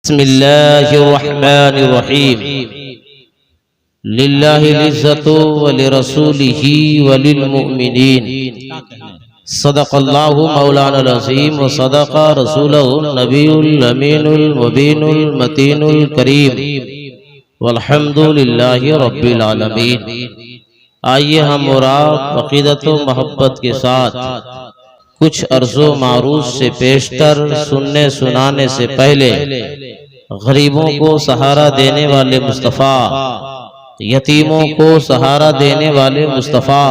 बिस्मिल्लाहिर्रहमानिर्रहीम। लिल्लाहिल इज़्ज़तु व लिरसूलिही व लिलमुमिनीन। सदक़ल्लाहु मौलाना अज़ीम व सदक़ा रसूलुहुन नबियुल अमीनुल मुबीनुल मतीनुल करीम वल्हम्दुलिल्लाहि रब्बिल आलमीन। आइए हम और आप अक़ीदत व मोहब्बत के साथ कुछ अर्ज़ो मारूफ से पेशतर सुनने सुनाने से पहले गरीबों को सहारा देने वाले मुस्तफ़ा, यतीमों को सहारा देने वाले मुस्तफ़ा,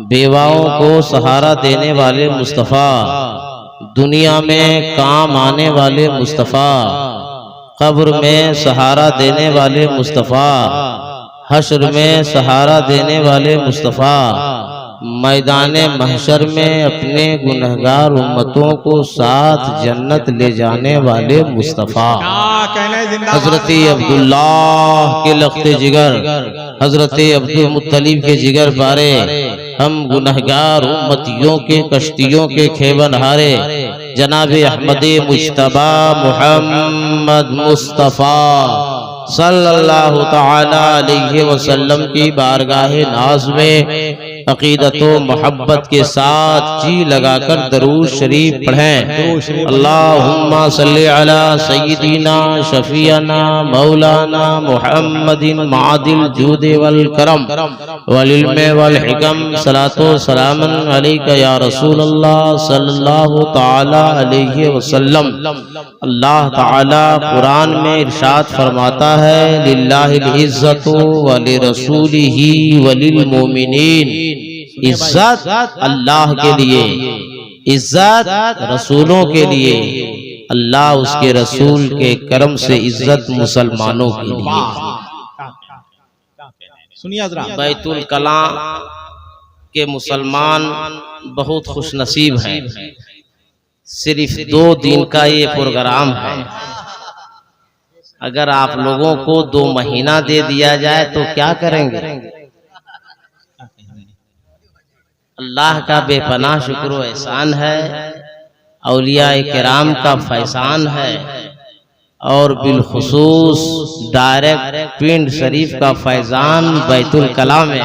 बेवाओं को सहारा देने वाले मुस्तफ़ा, दुनिया में काम आने वाले मुस्तफ़ा, कब्र में सहारा देने वाले मुस्तफ़ा, हश्र में सहारा देने वाले मुस्तफ़ा, मैदान महशर में अपने गुनहगार उम्मतों को साथ जन्नत ले जाने वाले मुस्तफ़ा हजरत अब्दुल्लाह के लख्ते जिगर, हजरत अब्दुल मुत्तलिब के जिगर बारे हम गुनहगार उम्मतियों के कश्तियों के खेबन हारे जनाब अहमद मुज्तबा मुहम्मद मुस्तफ़ा सल्लल्लाहु ताला अलैहि वसल्लम की बारगाह नाज में अक़ीदत व मोहब्बत के साथ जी लगाकर दरूद शरीफ पढ़ें। अल्लाहुम्मा सल्ली अला सय्यिदिना शफीअना मौलाना मुहम्मदिन मादिल जूद वल करम वल इल्म वल हिकम सलातो सलामन अलैका या रसूलल्लाह सल्लल्लाहु ताला अलैहि वसल्लम। अल्लाह ताला कुरान में इरशाद फरमाता है लिल्लाहिल इज़्ज़तु व लिरसूलिही व लिलमुमिनीन। इज्जत अल्लाह के लिए, इज्जत रसूलों के लिए, अल्लाह उसके रसूल के करम से इज्जत मुसलमानों के लिए। सुनिए बैतुल कला के मुसलमान बहुत खुशनसीब हैं। सिर्फ 2 दिन का ये प्रोग्राम है। अगर आप लोगों को 2 महीना दे दिया जाए तो क्या करेंगे? अल्लाह का बेपनाह शुक्र व एहसान है, औलिया किराम का फैसान है और बिलखुसूस डायरेक्ट पिंड शरीफ का फैजान बैतुल कला में।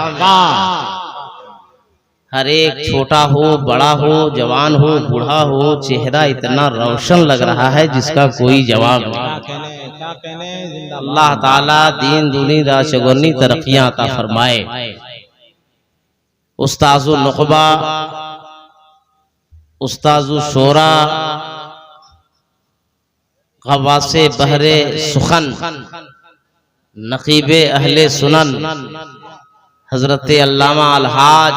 हर एक छोटा हो बड़ा हो जवान हो बूढ़ा हो चेहरा इतना रोशन लग रहा है जिसका कोई जवाब नहीं। अल्लाह ताला दीन दुनी रात चौगुनी तरक्कियां अता फरमाए। उस्ताजुल नुखबा, उस्ताजुल शोरा, गवासे बहरे सुखन, नकीबे अहले सुनन हजरत अल्लामा अलहाज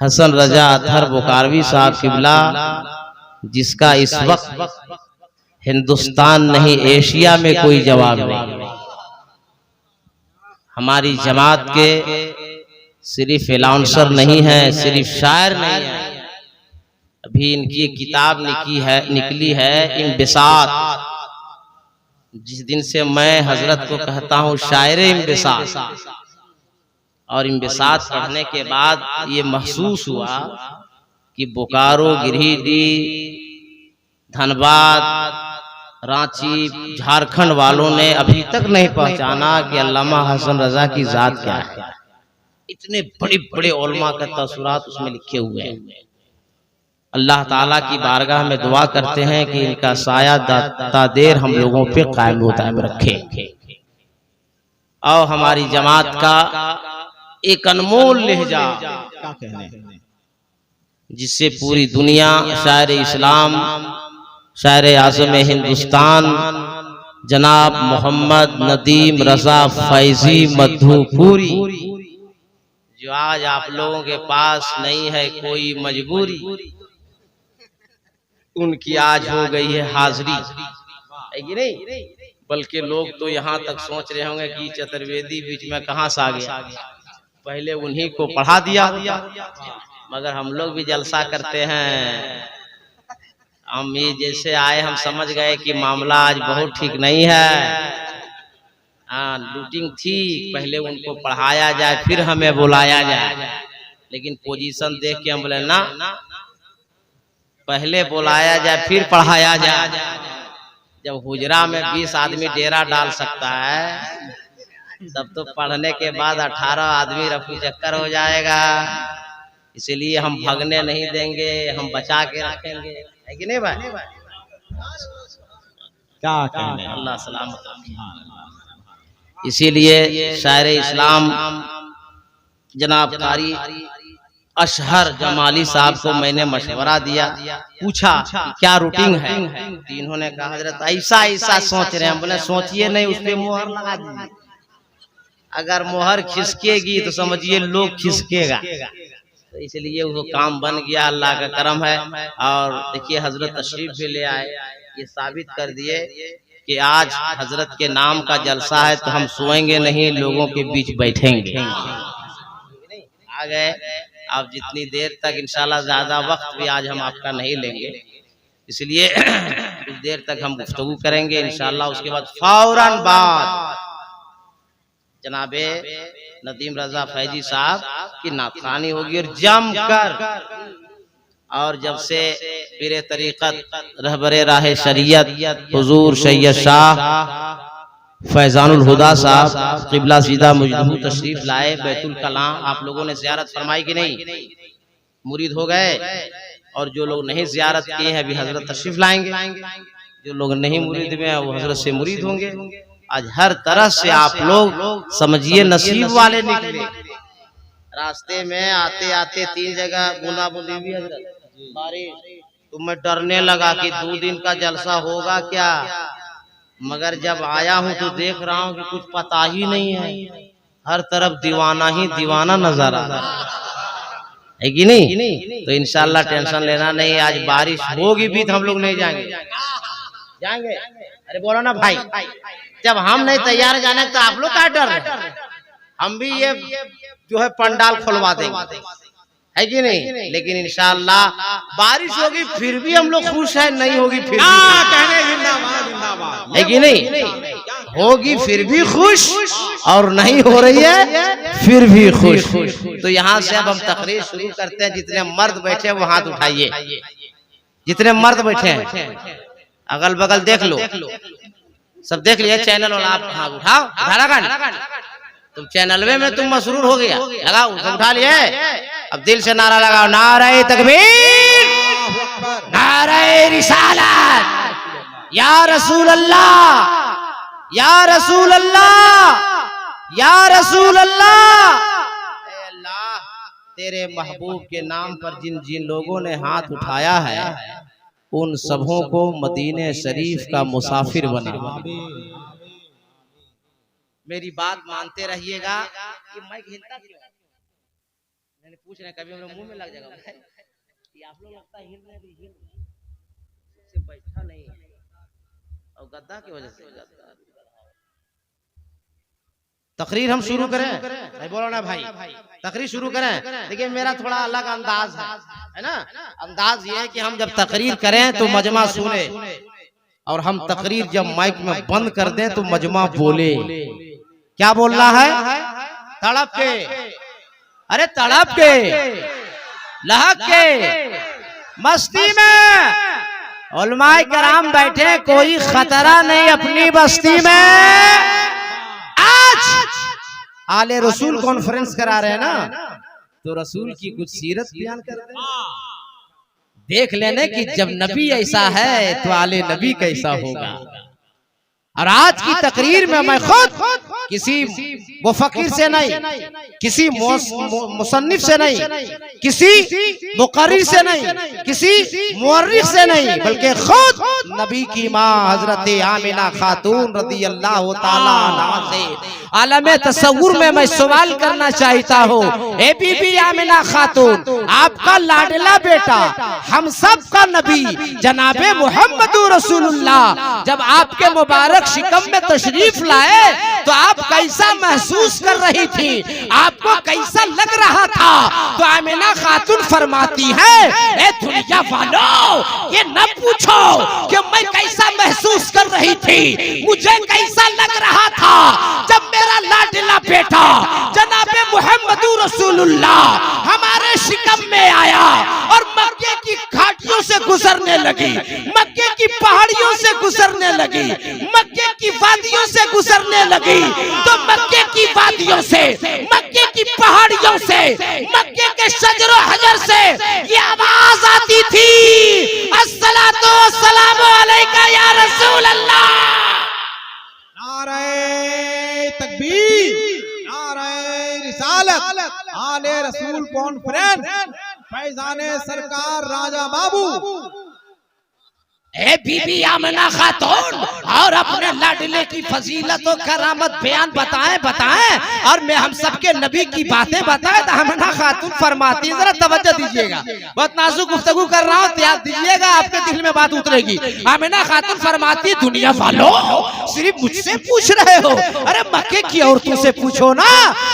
हसन रजा अतहर बुखारवी साहब किबला, जिसका इस वक्त हिंदुस्तान नहीं एशिया में कोई जवाब नहीं। हमारी जमात के सिर्फ अनाउंसर नहीं है, सिर्फ शायर नहीं है। अभी इनकी किताब निकली है इंबिसात। जिस दिन से मैं हजरत को कहता हूँ शायर इंबिसात, और इंबिसात पढ़ने के बाद ये महसूस हुआ कि बोकारो, गिरिडीह, धनबाद, रांची, झारखंड वालों ने अभी तक नहीं पहचाना कि अल्लामा हसन रजा की जात क्या है। इतने बड़े बड़े उलमा का तसव्वुरात उसमें लिखे हुए हैं। अल्लाह ताला की बारगाह में दुआ करते हैं कि इनका साया दाता देर हम लोगों पे कायम दायम रखे और हमारी जमात का एक अनमोल लहजा जिससे पूरी दुनिया शायर इस्लाम, शायर आज़म हिंदुस्तान जनाब मोहम्मद नदीम रजा फैजी मधुपुरी, जो आज आप लोगों के पास नहीं है कोई मजबूरी, उनकी आज हो गई है हाजिरी, है कि नहीं? बल्कि लोग तो यहाँ तक सोच रहे होंगे कि चतुर्वेदी बीच में कहाँ से आ गया, पहले उन्हीं को पढ़ा दिया। मगर हम लोग भी जलसा करते हैं। हम ये जैसे आए हम समझ गए कि मामला आज बहुत ठीक नहीं है। हाँ, लूटिंग थी, पहले उनको पढ़ाया जाए फिर हमें बुलाया जाए। लेकिन पोजीशन देख के हम बोले ना, पहले बुलाया जाए फिर पढ़ाया जाए। जब हुजरा में 20 आदमी डेरा डाल सकता है, तब तो पढ़ने के बाद 18 आदमी रफू चक्कर हो जाएगा। इसीलिए हम भगने नहीं देंगे, हम बचा के रखेंगे, है कि नहीं भाई? क्या कहने, अल्लाह सलामत रखे। इसीलिए शायर इस्लाम जनाब कारी अशहर जमाली साहब को मैंने मशवरा दिया, पूछा क्या रूटीन है, तो इन्होंने कहा हजरत ऐसा ऐसा सोच रहे हैं। बोले सोचिए नहीं, उस पे मोहर लगा दीजिए। अगर मोहर खिसकेगी तो समझिए लोग खिसकेगा। तो इसलिए वो काम बन गया, अल्लाह का करम है। और देखिए हजरत तशरीफ भी ले आए, ये साबित कर दिए कि आज हजरत के नाम का जलसा है तो हम सोएंगे नहीं, लोगों के बीच बैठेंगे। आ गए आप जितनी देर तक, इंशाल्लाह ज्यादा वक्त भी आज हम आपका नहीं लेंगे, इसलिए कुछ देर तक हम गुफ्तगू करेंगे इंशाल्लाह। उसके बाद फौरन बाद जनाबे नदीम रजा फैजी साहब की नाथखानी होगी और जमकर। और जब से पीरे तरीक़त रहबरे राह शरीयत हुजूर सैयद शाह फैजानुल हुदा साहब क़िबला सीधा मुजद्दहू तशरीफ लाए बैतुल कलाम, आप लोगों ने ज़ियारत फरमाई कि नहीं? मुरीद हो गए। और जो लोग नहीं ज़ियारत किए हैं अभी हजरत तशरीफ लाएंगे, जो लोग नहीं मुरीद में वो हजरत से मुरीद होंगे। आज हर तरह से आप लोग समझिए नसीब वाले निकले। रास्ते में आते आते 3 जगह बूंदा बूंदी भी हजरत बारिश, तो मैं डरने लगा कि 2 दिन का जलसा होगा क्या, मगर जब आया हूँ तो देख रहा हूँ कि कुछ पता ही नहीं है, हर तरफ दीवाना ही दीवाना नजर आ रहा है कि नहीं? तो इंशाल्लाह टेंशन लेना नहीं, आज बारिश होगी भी तो हम लोग नहीं जाएंगे। जाएंगे? अरे बोलो ना भाई, जब हम नहीं तैयार जाने तो आप लोग क्या डर रहे हैं? हम भी ये जो है पंडाल खुलवा देंगे, है कि नहीं? लेकिन इंशाल्लाह बारिश होगी फिर भी हम लोग खुश है, नहीं होगी फिर भी कहने जिंदाबाद जिंदाबाद, है कि नहीं? होगी फिर भी खुश और नहीं हो रही है फिर भी खुश। तो यहाँ से अब हम तकरीर शुरू करते हैं। जितने मर्द बैठे हैं वो हाथ उठाइए, जितने मर्द बैठे हैं अगल बगल देख लो, सब देख लिया चैनल वाला, आप हाथ उठाओ, तुम चैनल में तुम मसरूर हो गया, लगाओ, सब उठा लिए। अब दिल से नारा लगाओ, नारे तकबीर, नारे रिसालत, या रसूल अल्लाह, या रसूल अल्लाह, या रसूल अल्लाह। अल्लाह तेरे महबूब के नाम पर जिन जिन लोगों ने हाथ उठाया है उन सबों को मदीने शरीफ का मुसाफिर बना। मेरी बात मानते रहिएगा। कि माइक हिलता क्यों? मैंने पूछ रहे कभी मेरे मुंह में लग जाएगा कि आप लोग लगता है हिल रहे से बैठा नहीं और गद्दा की वजह से हो जाता है। तकरीर हम शुरू करें? नहीं बोलो ना भाई, तकरीर शुरू करें। देखिए मेरा थोड़ा अलग अंदाज है ना। अंदाज ये है कि हम जब तकरीर करें तो मजमा सुने, और हम तकरीर जब माइक में बंद कर दें तो मजमा बोले। क्या बोलना है? तड़प के, अरे तड़प के, लहक के, मस्ती में उलमाए कराम बैठे, कोई खतरा नहीं अपनी बस्ती में। आज आले रसूल कॉन्फ्रेंस करा रहे हैं ना, तो रसूल की कुछ सीरत बयान कर रहे हैं। देख लेने कि जब नबी ऐसा है तो आले नबी कैसा होगा। और आज की तकरीर में मैं खुद किसी वो फकीर से नहीं, किसी मुसन्निफ से नहीं, किसी मुकर्रिर से नहीं, किसी मुअर्रिख से नहीं, बल्कि खुद नबी की माँ हजरत आमिना खातून रज़ी अल्लाह ताला अन्हा से आलम तसव्वुर में मैं सवाल करना चाहता हूँ। ए बीबी आमिना खातून, आपका लाडला बेटा, हम सब का नबी जनाबे मोहम्मद रसूलुल्लाह जब आपके मुबारक शिकम में तशरीफ लाए तो आप कैसा महसूस कर रही थी? आपको कैसा लग रहा था? तो आमिना खातून फरमाती है, ए दुनिया वालों, ये न पूछो कि मैं कैसा महसूस कर रही थी, मुझे कैसा लग रहा था जब मेरा लाडला बेटा जनाबे मोहम्मद रसूलुल्लाह हमारे शिकम में आया और मक्के की घाटियों से गुजरने लगी, मक्के की पहाड़ियों से गुजरने लगी, मक्के की वादियों से गुजरने लगी, तो मक्के की वादियों से, मक्के की पहाड़ियों से, मक्के के शजरो हजर से ये आवाज आती थी, अस्सलातु वस्सलामु अलैका या रसूल अल्लाह। नारे तकबीर, नारे रिसालत, आले रसूल कॉन्फ्रेंस, फैजाने सरकार राजा बाबू। ए बीबी आमना खातून और अपने लाडले की फजीलत और करामत बयान बताएं और मैं हम सबके नबी की बातें बताएं। तो आमना खातून फरमाती है, जरा तवज्जो दीजिएगा, बहुत नाजुक गुफ्तगू कर रहा हूँ, त्याग दीजिएगा, आपके दिल में बात उतरेगी। आमना खातून फरमाती है, दुनिया वालों सिर्फ मुझसे पूछ रहे हो, अरे मक्के की औरतों से पूछो ना,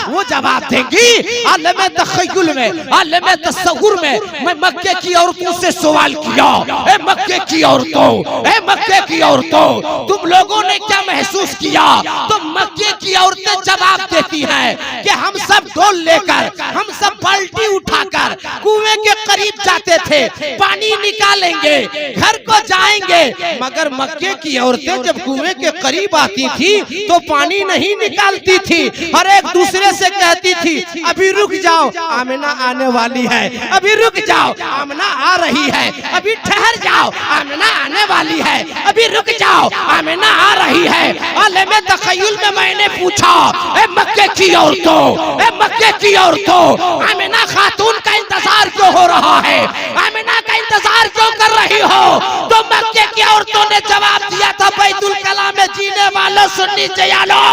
वो जवाब देंगी। आलम तखय्युल में, आलम तसव्वुर में मैं मक्के की औरतों से सवाल किया, ए मक्के की औरतों, ए मक्के की औरतों, तुम लोगों ने क्या महसूस किया? तो मक्के की औरतें जवाब देती हैं कि हम सब डोल लेकर, हम सब बाल्टी उठाकर कुएं के करीब जाते थे, पानी निकालेंगे, घर को जाएंगे, मगर मक्के की औरतें जब कुएं के करीब आती थी तो पानी नहीं निकालती थी, हर एक दूसरे से कहती थी, अभी रुक जाओ, आमिना आने वाली है, अभी रुक जाओ, आमिना आ रही है, अभी ठहर जाओ, आमिना आने वाली है, अभी रुक जाओ, आमिना आ रही है। आलम तखय्युल में मैंने पूछा, ए मक्के की औरतों, ए मक्के की औरतों, आमिना खातून का इंतजार क्यों हो रहा है? आमिना का इंतजार क्यों कर रही हो? तो मक्के की औरतों ने जवाब दिया था, बैतुल कला में जीने वालों, सुन्नी जयालो,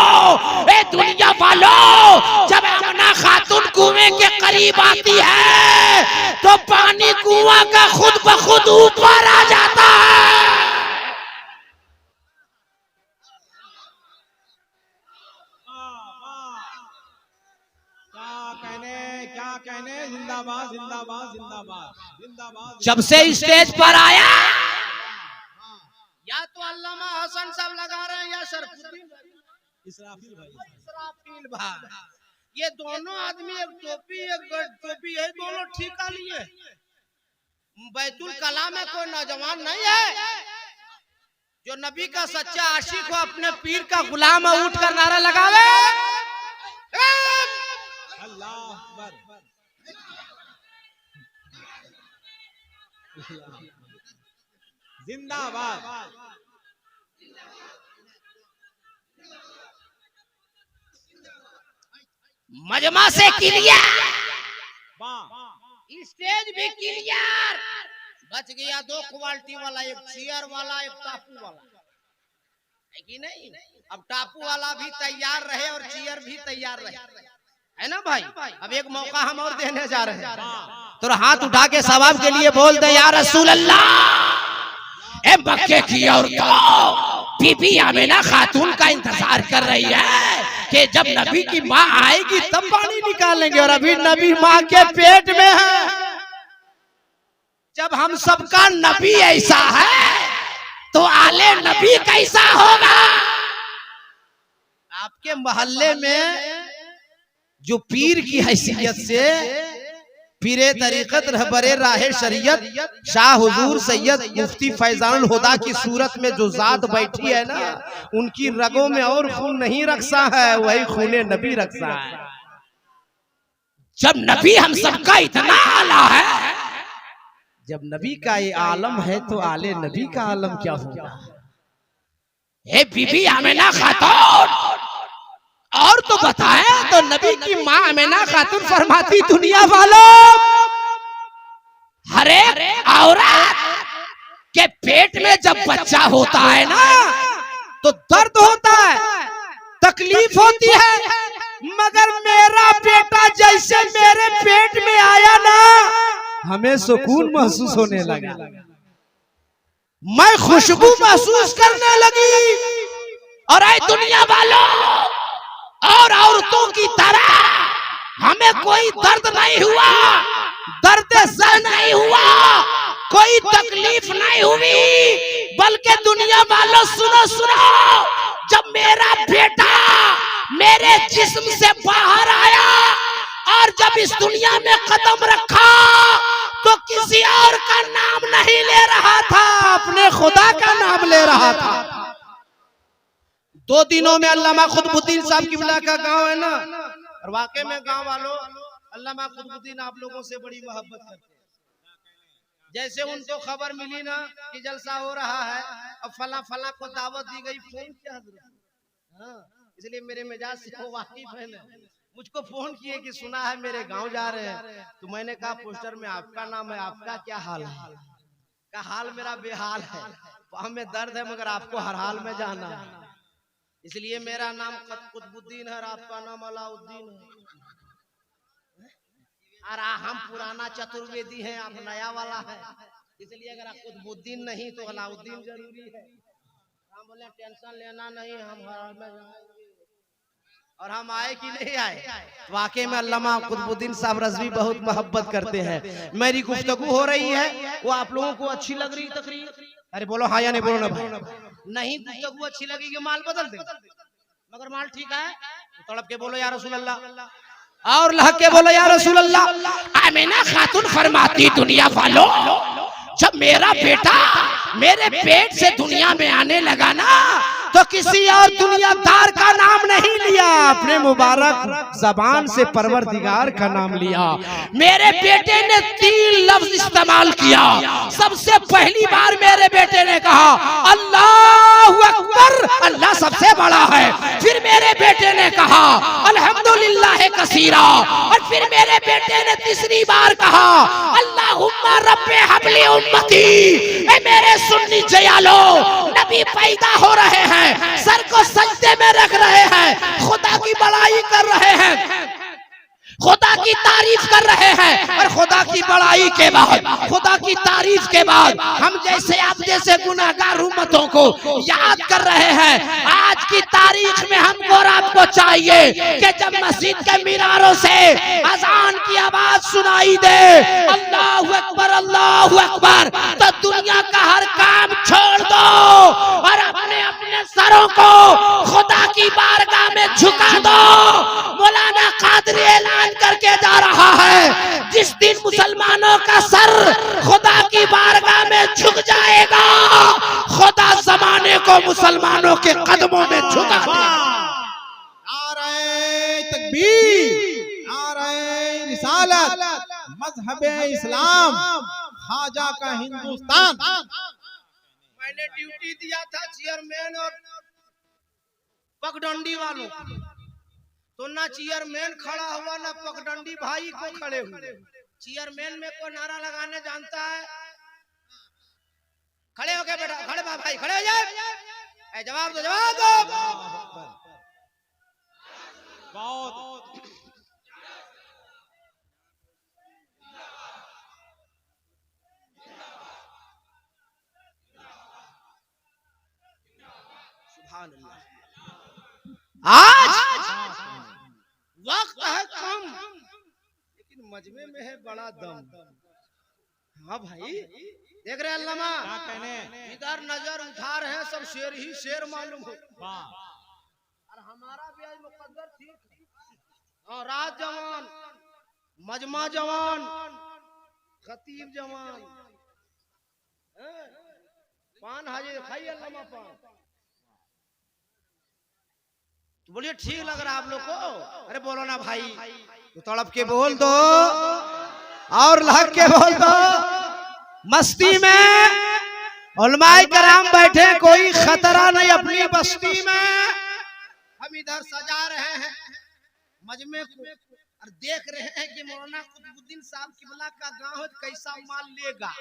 ए दुनिया वालों, जब आमिना खातून कुएं के करीब आती है तो पानी कुआं का खुद ब खुद ऊपर आ जाता है। क्या कहने, जिंदाबाद जिंदाबाद जिंदाबाद जिंदाबाद। जब से स्टेज पर आया, या तो अल्लामा हसन साहब लगा रहे हैं या इसराफील भाई, ये दोनों आदमी एक टोपी एक टोपी है, दोनों ठीका लिए। बैतुल कला में कोई नौजवान नहीं है जो नबी का सच्चा आशिक हो, अपने पीर का गुलाम उठ कर नारा लगावे, अल्लाह अकबर। जिंदाबाद। मजमा से क्लियर, स्टेज भी क्लियर, बच गया दो क्वालिटी वाला, एक चेयर वाला, एक टापू वाला, है कि नहीं? अब टापू वाला भी तैयार रहे और चेयर भी तैयार रहे, है ना भाई? अब एक मौका हम और देने जा रहे हैं, तो हाथ उठा के सवाब के लिए बोल दे, या रसूल अल्लाह। ए मक्के की औरतों, बीबी आमिना खातून का इंतजार कर रही है कि जब नबी की माँ आएगी तब पानी निकालेंगे, और अभी नबी माँ के पेट में है। जब हम सबका नबी ऐसा है तो आले नबी कैसा होगा? आपके मोहल्ले में जो पीर की हैसियत से पीरे तरीकत रहबरे राहे शरीयत शाह हुजूर सैयद मुफ्ती फैजानुल हुदा की सूरत में जो जात बैठी है ना, उनकी रगों में और खून नहीं रखसा है, वही खूने नबी रखसा है। जब नबी हम सबका इतना आला है, जब नबी का ये आलम है तो आले नबी का आलम क्या होगा? हे बीबी आमिना खातून, और तो बताएं, तो नबी की माँ आमिना खातून फरमाती, दुनिया वालों, हर एक औरत के पेट में जब बच्चा होता है ना तो दर्द होता है, तकलीफ होती है, मगर मेरा बेटा जैसे मेरे पेट में आया ना, हमें सुकून महसूस होने लगा, मैं खुशबू महसूस करने लगी। और ऐ दुनिया वालों, और औरतों की तरह हमें कोई दर्द नहीं हुआ, दर्द सह नहीं हुआ, कोई तकलीफ नहीं हुई, बल्कि दुनिया वालों सुनो सुनो, जब मेरा बेटा मेरे जिस्म से बाहर आया और जब इस दुनिया में कदम रखा तो किस किसी और का नाम नहीं ले रहा था, अपने खुदा का नाम ले रहा था। 2 दिनों में अल्लामा खुतबुद्दीन साहब किबला का गांव है ना, और वाकई में गांव वालों अल्लामा खुतबुद्दीन आप लोगों से बड़ी मोहब्बत करते हैं। जैसे उनको खबर मिली ना कि जलसा हो रहा है, अब फला फला को दावत दी गई, फोन किया हजरत, हाँ, इसलिए मेरे मिजाज से वो वाकिफ है ना, मुझको फोन किए कि सुना है मेरे गांव जा रहे हैं, तो मैंने कहा पोस्टर में आपका नाम है, आपका क्या हाल है? का हाल मेरा बेहाल है, हमें दर्द है मगर आपको हर हाल में जाना है, इसलिए मेरा नाम कुतुबुद्दीन है और आपका नाम अलाउद्दीन है। और हम पुराना चतुर्वेदी हैं, आप नया वाला है, इसलिए अगर आप कुतुबुद्दीन नहीं तो अलाउद्दीन जरूरी है। हम बोले टेंशन लेना नहीं, हम हर में जाएंगे, और हम आए कि नहीं आए। वाकई में अल्लामा कुतुबुद्दीन साहब रज़वी बहुत मोहब्बत करते हैं। मेरी गुफ्तगू हो रही है, वो आप लोगों को अच्छी लग रही तकरीर? अरे बोलो हाँ या नहीं, बोलो ना भाई। नहीं गुफ्तगू अच्छी लगेगी माल बदल दे, मगर माल ठीक है तो तड़प के बोलो या रसूल अल्लाह, और लहक के बोलो या रसूल अल्लाह। आमीना खातून फरमाती दुनिया वालों, जब मेरा बेटा मेरे पेट से दुनिया में आने लगा ना, तो किसी और दुनियादार का नाम नहीं लिया, अपने मुबारक जबान से परवरदिगार का नाम लिया। मेरे बेटे ने 3 लफ्ज इस्तेमाल किया। सबसे पहली बार मेरे बेटे ने कहा अल्लाहु अकबर, अल्लाह सबसे बड़ा है। फिर मेरे बेटे ने कहा अल्हम्दुलिल्लाह कसीरा, और फिर मेरे बेटे ने तीसरी बार कहा अल्लाहुम्मा रब्बे हबली उम्मती। ए मेरे सुन्नी जयालो, नबी पैदा हो रहे हैं, सर को सजदे में रख रहे हैं, खुदा की बड़ाई कर रहे हैं, खुदा की तारीफ कर रहे हैं, और खुदा की बड़ाई के बाद, खुदा की तारीफ के बाद हम जैसे आप जैसे गुनाहगार उम्मतों को याद कर रहे हैं। आज की तारीख में हमको और आपको चाहिए कि जब मस्जिद के मीनारों से अजान की आवाज सुनाई दे अल्लाहु अकबर, तो दुनिया का हर काम छोड़ दो और अपने अपने सरों को खुदा की बारगाह में झुका दो। मौलाना कादरी ऐलान करके जा रहा है, जिस दिन मुसलमानों का सर खुदा की बारगाह में झुक जाएगा, खुदा जमाने को मुसलमानों के कदमों में झुका देगा। नारे तकबीर, नारे रिसालत, मजहबे इस्लाम, खाजा का हिंदुस्तान। मैंने ड्यूटी दिया था चेयरमैन और पगडंडी वालों, तो ना चेयरमैन खड़ा हुआ ना पगडंडी भाई को खड़े हुए। चेयरमैन में को नारा लगाने जानता है, खड़े हो गए बेटा, खड़े भाई, खड़े हो जाए, जवाब दो, जवाब दो। बहुत सुभान अल्लाह। आज वक्त है कम, लेकिन मजमे में है बड़ा दम। हाँ भाई, देख रहे अल्लामा, क्या कहने, इधर नजर उठा रहे हैं, सब शेर ही शेर मालूम हो, वाह, और हमारा भी आज मुकद्दर ठीक है। और रात जवान, मजमा जवान, खतीब जवान, पान हाजिर खाइए अल्लामा पान। तो बोलिए ठीक लग रहा है आप लोग को? अरे बोलो ना भाई, तो तड़प के बोल दो और लहक के बोल दो। मस्ती में उलमाए कराम बैठे, कोई खतरा नहीं अपनी बस्ती में। हम इधर सजा रहे हैं मजमे को और देख रहे हैं कि मौलाना कुतुबुद्दीन साहब किबला का गांव कैसा माल लेगा,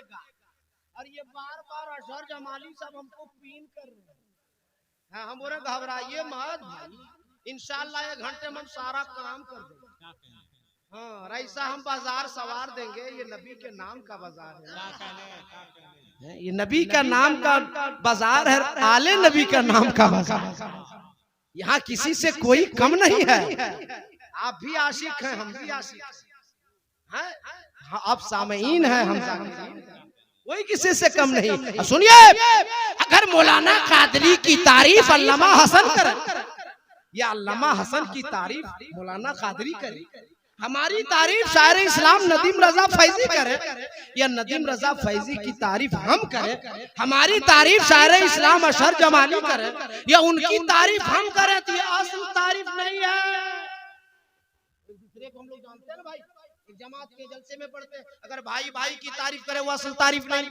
और ये बार बार अशर जमाली साहब हमको पीन कर रहे हैं। हाँ, हम बोले घबराइए मत भाई, इंशाल्लाह 1 घंटे में हम सारा काम कर देंगे। हाँ, ऐसा हम बाजार सवार देंगे। ये नबी के नाम का बाजार है, ये नबी का नाम का बाजार है, आले नबी का नाम का बाजार। यहाँ किसी से कोई कम नहीं है। आप भी आशिक हैं, हम भी आशिक हैं, हाँ, आप सामईन हैं, हम कोई किसी से कम नहीं। सुनिए, अगर मौलाना कादरी की तारीफ अल्लामा हसन करे या अल्लामा हसन की तारीफ मौलाना कादरी करे, हमारी तारीफ शायर इस्लाम नदीम रजा फैजी करे, या नदीम रजा फैजी की तारीफ हम करें, हमारी तारीफ शायर इस्लाम अशहर जमाली करें, या उनकी तारीफ हम करें, तो ये असल तारीफ नहीं है। एक दूसरे को हम लोग जानते हैं ना भाई, एक जमात के जलसे में पढ़ते हैं, अगर भाई भाई की तारीफ करे वो असल तारीफ नहीं,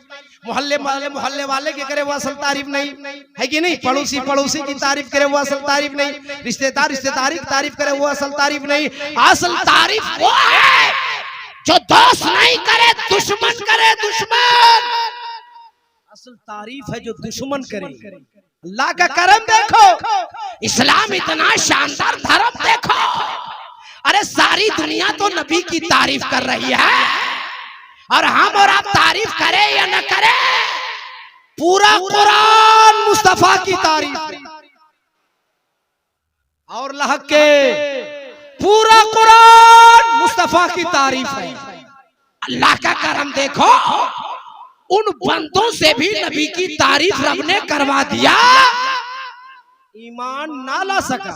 मोहल्ले वाले के करे वो असल तारीफ नहीं है कि नहीं, पड़ोसी पड़ोसी की तारीफ करे वो असल तारीफ नहीं, रिश्तेदार रिश्तेदारी की तारीफ करे वो असल तारीफ नहीं। असल तारीफ वो है जो दोस्त नहीं करे, दुश्मन करे, दुश्मन। असल तारीफ है जो दुश्मन करे। अल्लाह का करम देखो, इस्लाम इतना शानदार धर्म देखो। अरे सारी दुनिया तो नबी की तारीफ कर रही है, और हम और आप तारीफ करें या न करें, पूरा कुरान मुस्तफा की तारीफ और लहक के पूरा कुरान मुस्तफा की तारीफ है। अल्लाह का करम देखो, उन बंदों से भी नबी की तारीफ रब ने करवा दिया, ईमान ना ला सका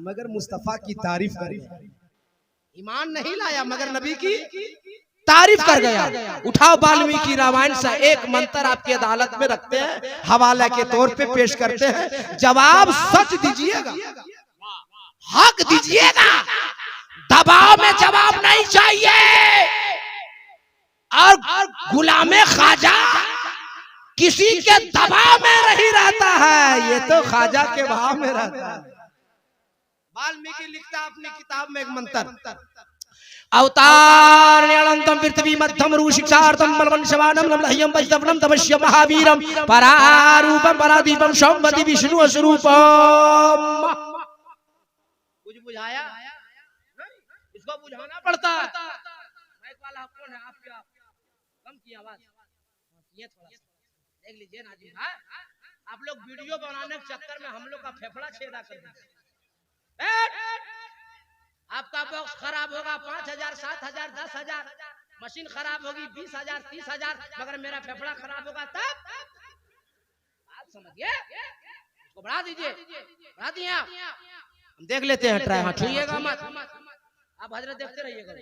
मगर मुस्तफा की तारीफ कर गया। ईमान नहीं लाया मगर नबी की तारीफ कर गया। उठाओ वाल्मीकि रामायण से एक मंत्र आपकी अदालत में रखते हैं, हवाला के तौर पे पेश करते हैं, जवाब सच दीजिएगा, हक दीजिएगा, दबाव में जवाब नहीं चाहिए। और गुलामे ख्वाजा किसी के दबाव में नहीं रहता है, ये तो ख्वाजा के भाव में रहता है। वाल्मीकि लिखता अपनी किताब में एक मंत्र, अवतार अनंतम पृथ्वी मध्यम रू शिक्षार्थम बलवंशवानम लह्यम वैष्णवम तपस्या महावीरम परारूपम परादीपम संवति विष्णु स्वरूपम। कुछ बुझाया? इसको बुझाना पड़ता है। माइक वाला कौन है? आपके आप कम की आवाज ये थोड़ा सा देख लीजिए ना जी। आप लोग वीडियो बनाने के चक्कर में हम लोग का फेफड़ा छेदा कर दिया। आपका बॉक्स खराब होगा 5,000 7,000 10,000, मशीन खराब होगी 20,000 30,000, मगर मेरा फेफड़ा खराब होगा तब बात समझिए। इसको बढ़ा दीजिए, बढ़ा दिए आप, हम देख लेते हैं। ट्राई हाँ छूइएगा मत, आप हजरत देखते रहिएगा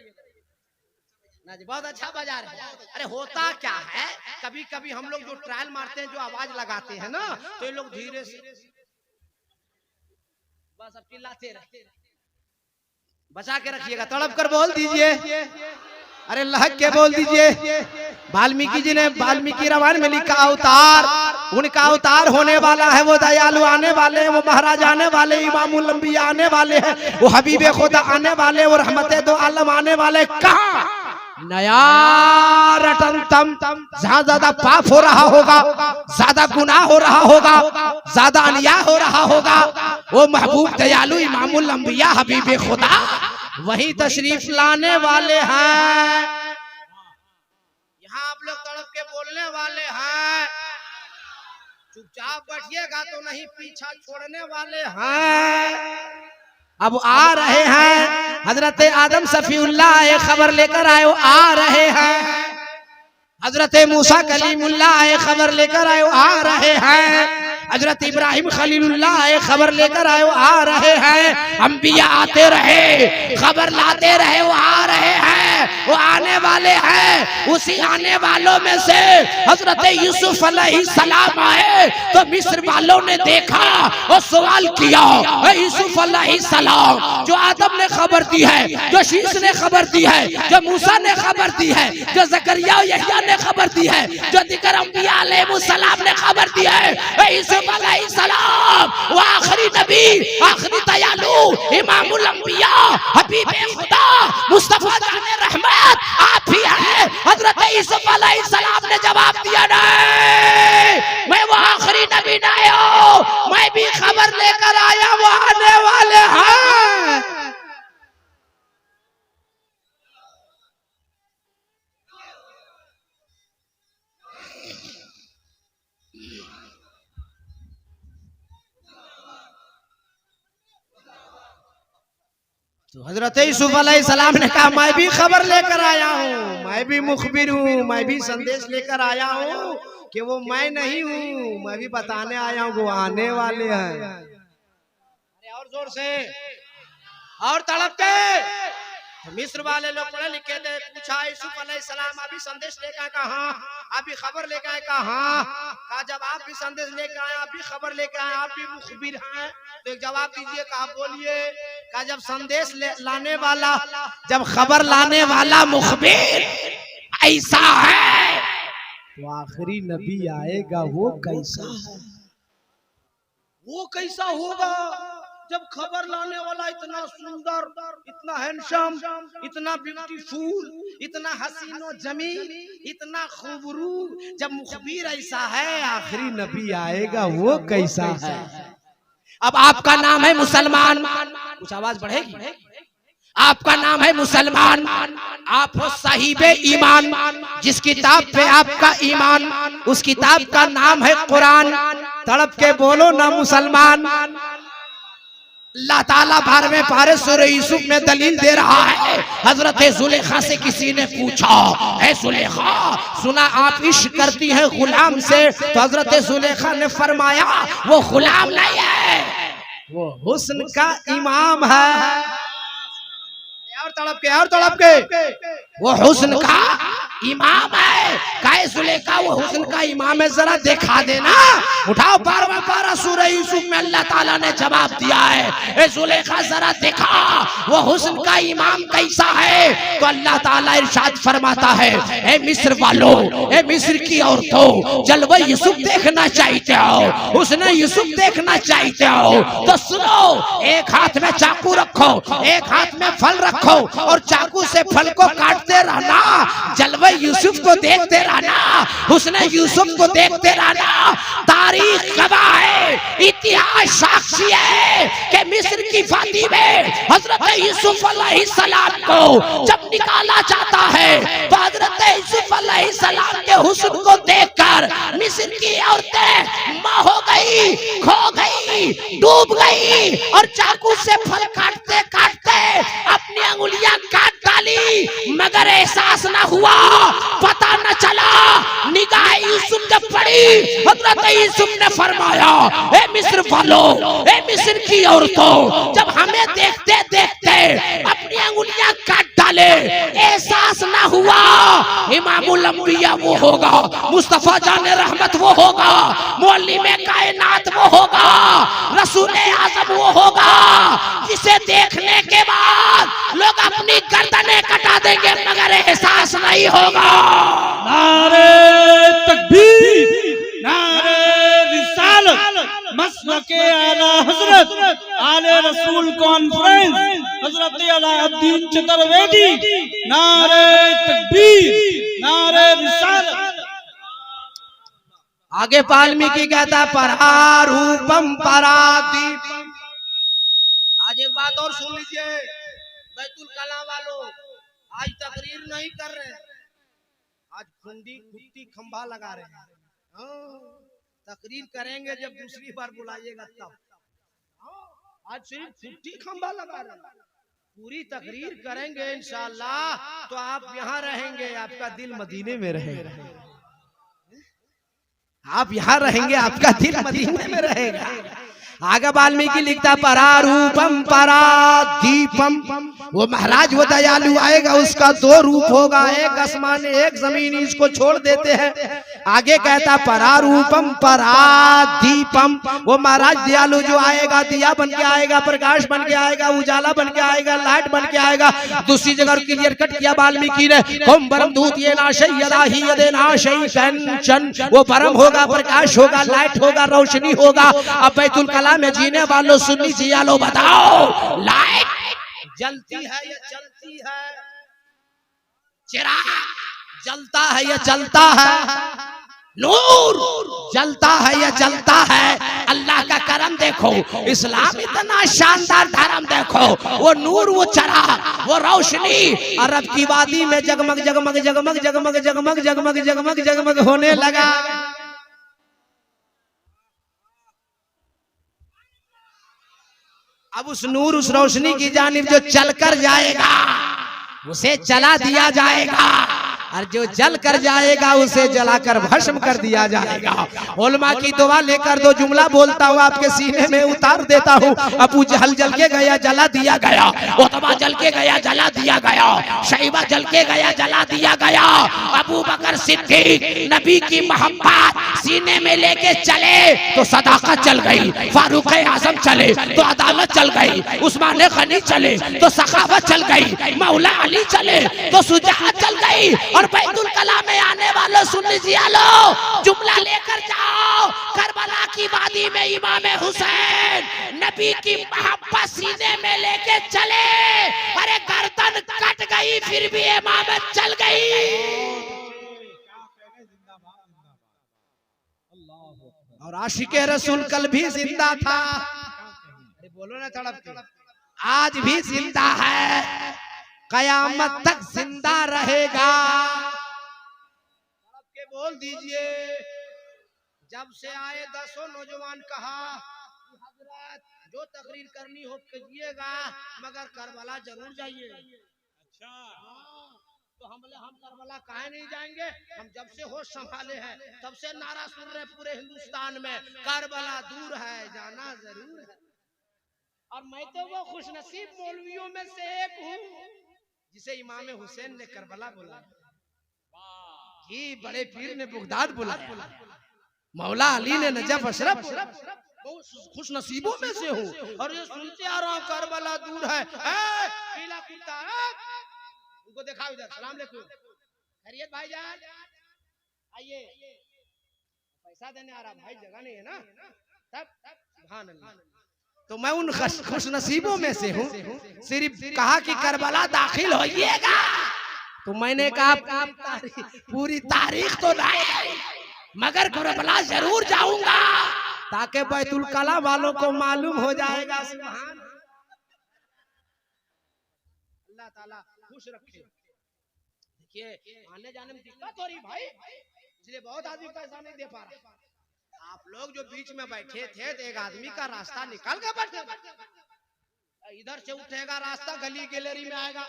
ना जी। बहुत अच्छा बाजार है। अरे होता क्या है, कभी कभी हम लोग जो ट्रायल मारते हैं, जो आवाज लगाते हैं ना, तो ये लोग धीरे से बस अब चिल्लाते रहते, बचा के रखिएगा, तड़प कर बोल दीजिए, अरे लहक के बोल दीजिए। वाल्मीकि जी ने वाल्मीकि रामायण में लिखा अवतार, उनका अवतार होने वाला है, वो दयालु आने वाले हैं, वो महाराज आने वाले, इमामुल अंबिया आने वाले हैं, वो हबीबे खुदा आने वाले, वो रहमते दो आलम आने वाले। कहाँ नया रटनतम, जहाँ ज्यादा पाप हो रहा होगा, ज्यादा गुनाह हो रहा होगा, ज्यादा अन्याय हो रहा होगा, वो महबूब दयालु इमामुल अंबिया हबीबे खुदा वही तशरीफ लाने वाले हैं। यहाँ आप लोग तड़प के बोलने वाले हैं, चुपचाप बैठिएगा तो नहीं, पीछा छोड़ने वाले हैं। अब आ रहे हैं हजरत आदम सफीउल्लाह खबर लेकर आए, आ रहे हैं हजरत मूसा कलीमुल्लाह खबर लेकर आए, आ रहे हैं हजरत इब्राहिम खलीलुल्लाह खबर लेकर आए, आ रहे हैं। अंबिया आते रहे, खबर लाते रहे, वो आ रहे हैं, वो आने वाले हैं। उसी आने वालों में से हजरत यूसुफ अलैहिस्सलाम आए, तो मिस्र वालों ने देखा और सवाल किया, यूसुफ अलैहिस्सलाम जो आदम ने खबर दी है, जो शीश ने खबर दी है, जो मूसा ने खबर दी है, जो जकरिया यहया ने खबर दी है, जो दीगर अंबिया अलैहिस्सलाम ने खबर दी है, यूसुफ अलैहिस्सलाम वो आखिरी नबी, आखिरी दयालु, इमामुल अंबिया, हबीबे खुदा, मुस्तफा जाने रहमत आप ही हैं। हजरत यूसुफ अलैहिस्सलाम ने जवाब दिया, नहीं मैं वो आखिरी नबी नहीं हूं, मैं भी खबर लेकर आया, वो आने वाले हैं। तो हजरत यूसुफ अलैहिस्सलाम ने कहा, मैं भी खबर लेकर आया हूँ, मैं भी मुखबिर हूँ, मैं भी संदेश लेकर आया हूँ कि वो मैं नहीं हूँ, मैं भी बताने आया हूँ वो आने वाले हैं। अरे और जोर से और तड़प के तो मिस्र वाले लोग पढ़े लिखे थे, पूछा यूसुफ अलैहिस्सलाम अभी संदेश लेकर आए? कहा अभी खबर लेकर आए? कहा कहा जब आप भी संदेश लेकर आए, आप भी खबर लेकर आए, आप भी मुखबिर हैं, तो एक जवाब दीजिए। कहा बोलिए। कहा जब संदेश लाने वाला, जब खबर लाने वाला मुखबिर ऐसा है, तो आखिरी नबी आएगा वो कैसा है? वो कैसा होगा जब खबर लाने वाला इतना सुंदर, इतना हैंडसम, इतना ब्यूटीफुल, इतना हसीनो जमील, इतना खूबरू, जब मुखबिर ऐसा है, आखिरी नबी आएगा वो कैसा है? अब आपका नाम है मुसलमान, कुछ आवाज बढ़ेगी, आपका नाम है मुसलमान, आप हो साहिबे ईमान, जिस किताब पे आपका ईमान, उस किताब का नाम है कुरान। तड़प के बोलो ना मुसलमान। अल्लाह ताला 12वें पारे सूरह यूसुफ में दलील दे रहा है। हजरत जुलेखा से किसी ने पूछा, है जुलेखा सुना आप इश्क करती हैं गुलाम से? तो हजरत जुलेखा ने फरमाया वो गुलाम नहीं है, वो हुस्न का इमाम है। और तड़प के वो हुस्न का इमाम है। काहे जुलेखा वो हुस्न का इमाम है, जरा दिखा देना। उठाओ 12वां पारा सूरह यूसुफ में अल्लाह ताला ने जवाब दिया है, ए जुलेखा जरा दिखा वो हुस्न का इमाम कैसा है। तो अल्लाह ताला इरशाद फरमाता है, ए मिस्र वालों, ए मिस्र की औरतों, जलवा यूसुफ देखना चाहते हो, हुस्न यूसुफ देखना चाहते हो, तो सुनो, एक हाथ में चाकू रखो, एक हाथ में फल रखो, और चाकू से फल को काटते रहना, जलवा यूसुफ को देखते रहना, हुस्न यूसुफ को देखते रहना। तारीख गवाह है, इतिहास साक्षी है कि मिस्र की फादी में हजरत यूसुफ अलैहिस्सलाम को जब निकाला जाता है, तो हजरत यूसुफ अलैहिस्सलाम के हुस्न को देखकर मिस्र की औरतें मां हो गई, खो गई, डूब गई, और चाकू से फल काटते काटते अपनी अंगुलियां काट डाली, मगर एहसास न हुआ, पता न चला। निगाह यूसुफ जब पड़ी, हजरत यूसुफ ने फरमाया, ए मिस्र वालों, ए मिस्र की औरतों, जब हमें देखते देखते अपनी अंगुलियां काट डाले, एहसास न हुआ, इमामुल अंबिया वो होगा, मुस्तफा जाने रहमत वो होगा, मौलिमे कायनात वो होगा, रसूल आज़म वो होगा, जिसे देखने के बाद लोग अपनी गर्दनें कटा देंगे, मगर एहसास नहीं होगा। नारे तकबीर, नारे रिसालत, मसलके आला हजरत, आले रसूल कॉन्फ्रेंस, हजरत अलाउद्दीन चतुर्वेदी, नारे तकबीर, नारे रिसालत। आगे वाल्मीकि कहता परारूपम परादीपम। आज एक बात और सुन लीजिए बैतुल कलाम वालों, आज तकरीर नहीं कर रहे, आज खुट्टी खंभा लगा रहे हैं। तकरीर करेंगे जब दूसरी बार बुलाइएगा तब। आज सिर्फ खुट्टी खंभा लगा रहे हैं, पूरी तकरीर करेंगे इंशाअल्लाह तो आप यहाँ रहेंगे, आपका दिल मदीने में रहेगा। आप यहाँ रहेंगे, आपका दिल मदीने में रहेगा। आगे वाल्मीकि लिखता परारूपम परादीपम, वो महाराज वो दयालु आएगा, उसका दो रूप होगा, एक आसमान एक जमीन, इसको छोड़ देते हैं। आगे कहता परारूपम परादीपम, वो महाराज दयालु जो आएगा, दिया बन के आएगा, प्रकाश बन के आएगा, उजाला बन के आएगा, लाइट बन के आएगा। दूसरी जगह क्लियर कट किया वाल्मीकि ने, कौम परम दूत ये नाशय यदाही यदे नाशय कंचन, वो परम होगा, प्रकाश होगा, लाइट होगा, रोशनी होगा। अब बैतुल कलाम में जीने वालों सुन लीजिए, लो बताओ लाइट जलती है या चलती है? चिराग जलता है या चलता है? नूर जलता है या जलता है? अल्लाह का करम देखो, इस्लाम इतना शानदार धर्म देखो, वो नूर, वो चिराग, वो रोशनी अरब की वादी में जगमग जगमग जगमग जगमग जगमग जगमग जगमग जगमग होने लगा। अब उस नूर, उस रोशनी की जानिब जो चलकर जाएगा, उसे चला दिया जाएगा। और जो जल कर जाएगा उसे जलाकर भस्म कर दिया जाएगा। उलमा की दुआ लेकर दो जुमला बोलता हूँ, आपके सीने में उतार देता हूँ। अबू जहल जल के गया, जला दिया गया। उतबा जल के गया, जला दिया गया। शैबा जल के गया, जला दिया गया। अबू बकर सिद्दीक नबी की मोहब्बत सीने में लेके चले तो सदाकत चल गई। फारूक आजम चले तो अदालत चल गई। उस्मान गनी चले तो सखावत चल गई। मौला अली चले तो सुजात चल गई। और बैतुल कला में आने वालों सुन लीजिए, लो जुमला लेकर जाओ। करबला की वादी में इमाम हुसैन नबी की मोहब्बत सीने में लेके चले। अरे गर्दन कट गई फिर भी इमामत चल गई। और आशिके रसूल कल भी जिंदा था। अरे बोलो ना तड़प के, आज भी जिंदा है, कयामत तक जिंदा रहेगा। तड़प के बोल दीजिए। जब से आए 10 नौजवान कहा हजरत जो तकरीर करनी हो कीजिएगा, मगर करबला जरूर जाइए। अच्छा, तो हम करबला काहे नहीं जाएंगे? हम जब से होश संभाले हैं तब से नारा सुन रहे पूरे हिंदुस्तान में, करबला दूर है जाना जरूर है। और मैं तो वो खुशनसीब मौलवियों में से एक हूँ जिसे इमाम हुसैन ने करबला बोला जी, बड़े पीर ने बगदाद बुलाया, मौला अली ने नजफ अशरफ, खुश नसीबों में से हूँ। और ये सुनते आ रहा हूँ करबला दूर है। पीला कुत्ता उनको दिखाओ इधर। सलाम अलैकुम, खैरियत भाईजान, आइए। पैसा देने आ रहा भाई, जगह नहीं है ना तब। सुभान अल्लाह। तो मैं उन खुश नसीबों में से हूँ। सिर्फ कहा कि करबला दाखिल होइएगा, तो मैंने कहा पूरी तारीख तो नहीं, मगर करबला जरूर जाऊंगा, ताकि बैतुल कला वालों को मालूम हो जाएगा। सुभान अल्लाह ताला खुश रखे। देखिए आने जाने में दिक्कत हो रही भाई, इसलिए बहुत आदमी पैसा नहीं दे पा रहा। आप लोग जो बीच में बैठे थे तो एक आदमी का रास्ता निकल के बैठे, इधर से उठेगा रास्ता गली गैलरी में आएगा,